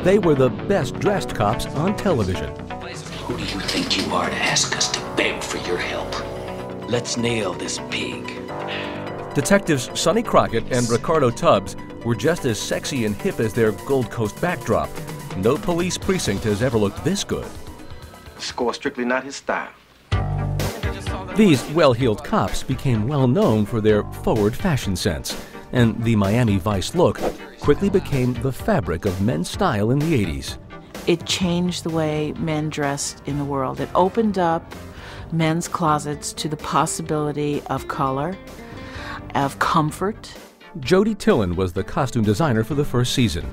They were the best-dressed cops on television. Who do you think you are to ask us to beg for your help? Let's nail this pig. Detectives Sonny Crockett and Ricardo Tubbs were just as sexy and hip as their Gold Coast backdrop. No police precinct has ever looked this good. Score strictly not his style. These well-heeled cops became well known for their forward fashion sense, and the Miami Vice look quickly became the fabric of men's style in the 80s. It changed the way men dressed in the world. It opened up men's closets to the possibility of color, of comfort. Jody Tillen was the costume designer for the first season.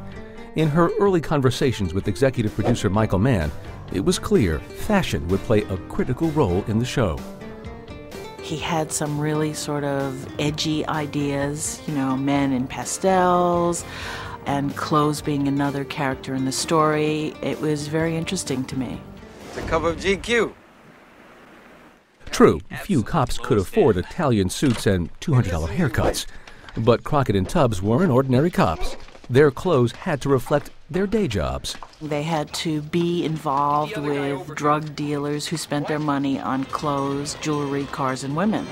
In her early conversations with executive producer Michael Mann, it was clear fashion would play a critical role in the show. He had some really sort of edgy ideas, you know, men in pastels, and clothes being another character in the story. It was very interesting to me. The cover of GQ. True, few cops could afford Italian suits and $200 haircuts, but Crockett and Tubbs weren't ordinary cops. Their clothes had to reflect their day jobs. They had to be involved with drug dealers who spent their money on clothes, jewelry, cars, and women.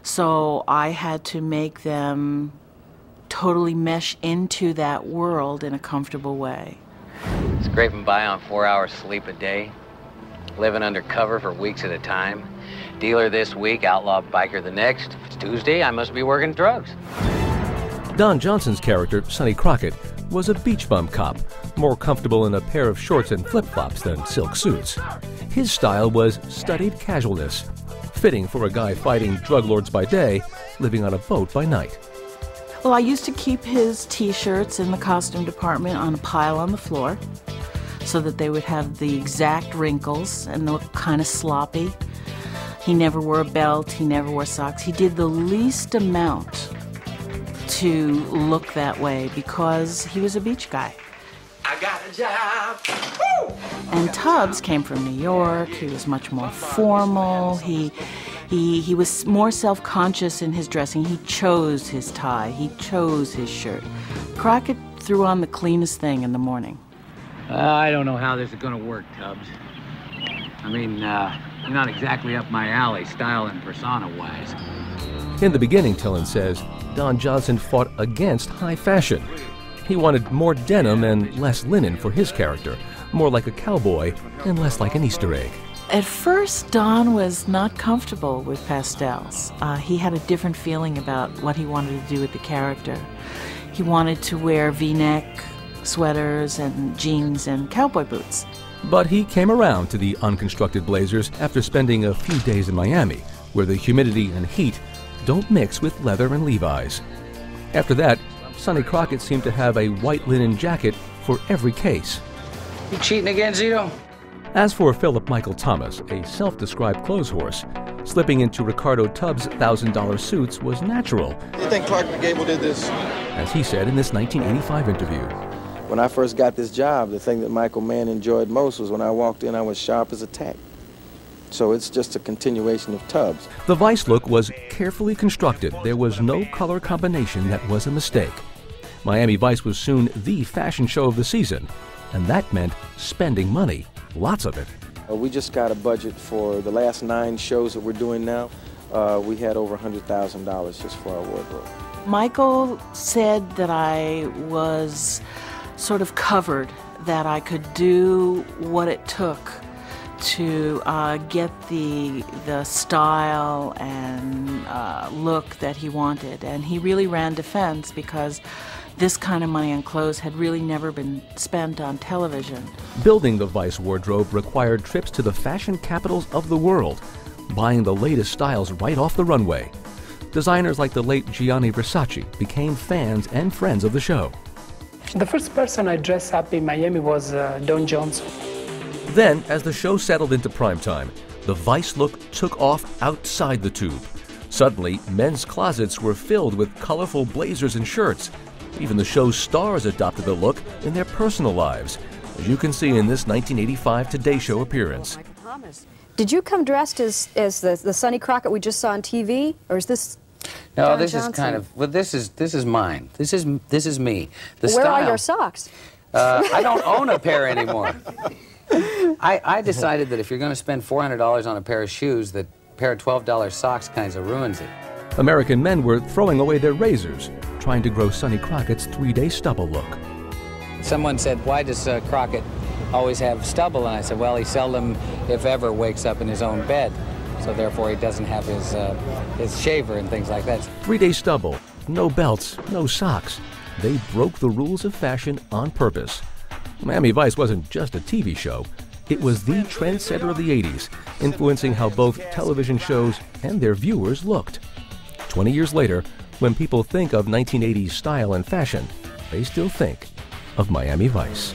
So I had to make them totally mesh into that world in a comfortable way. Scraping by on 4 hours sleep a day, living undercover for weeks at a time. Dealer this week, outlaw biker the next. If it's Tuesday, I must be working drugs. Don Johnson's character, Sonny Crockett, was a beach bum cop, more comfortable in a pair of shorts and flip-flops than silk suits. His style was studied casualness, fitting for a guy fighting drug lords by day, living on a boat by night. Well, I used to keep his T-shirts in the costume department on a pile on the floor so that they would have the exact wrinkles and look kind of sloppy. He never wore a belt, he never wore socks. He did the least amount to look that way because he was a beach guy. I got a job. Woo! And Tubbs came from New York. He was much more formal. He was more self-conscious in his dressing. He chose his tie. He chose his shirt. Crockett threw on the cleanest thing in the morning. I don't know how this is going to work, Tubbs. I mean, you're not exactly up my alley, style and persona-wise. In the beginning, Tillen says, Don Johnson fought against high fashion. He wanted more denim and less linen for his character, more like a cowboy and less like an Easter egg. At first, Don was not comfortable with pastels. He had a different feeling about what he wanted to do with the character. He wanted to wear V-neck sweaters and jeans and cowboy boots. But he came around to the unconstructed blazers after spending a few days in Miami, where the humidity and heat don't mix with leather and Levi's. After that, Sonny Crockett seemed to have a white linen jacket for every case. You cheating again, Zito? As for Philip Michael Thomas, a self-described clothes horse, slipping into Ricardo Tubbs' $1,000 suits was natural. You think Clark Gable did this? As he said in this 1985 interview. When I first got this job, the thing that Michael Mann enjoyed most was when I walked in, I was sharp as a tack. So it's just a continuation of Tubbs. The Vice look was carefully constructed. There was no color combination that was a mistake. Miami Vice was soon the fashion show of the season, and that meant spending money, lots of it. We just got a budget for the last 9 shows that we're doing now. We had over $100,000 just for our wardrobe. Michael said that I was sort of covered, that I could do what it took to get the style and look that he wanted. And he really ran defense because this kind of money on clothes had really never been spent on television. Building the Vice wardrobe required trips to the fashion capitals of the world, buying the latest styles right off the runway. Designers like the late Gianni Versace became fans and friends of the show. The first person I dressed up in Miami was Don Johnson. Then, as the show settled into primetime, the Vice look took off outside the tube. Suddenly, men's closets were filled with colorful blazers and shirts. Even the show's stars adopted the look in their personal lives, as you can see in this 1985 Today Show appearance. Did you come dressed as the Sonny Crockett we just saw on TV, or is this No, John this Johnson. is kind of, well, this is mine. This is me. The Where style. are your socks? I don't own a pair anymore. I decided that if you're going to spend $400 on a pair of shoes, that a pair of $12 socks kind of ruins it. American men were throwing away their razors, trying to grow Sonny Crockett's 3-day stubble look. Someone said, why does Crockett always have stubble? And I said, well, he seldom, if ever, wakes up in his own bed. So therefore he doesn't have his shaver and things like that. 3-day stubble, no belts, no socks. They broke the rules of fashion on purpose. Miami Vice wasn't just a TV show. It was the trendsetter of the 80s, influencing how both television shows and their viewers looked. 20 years later, when people think of 1980s style and fashion, they still think of Miami Vice.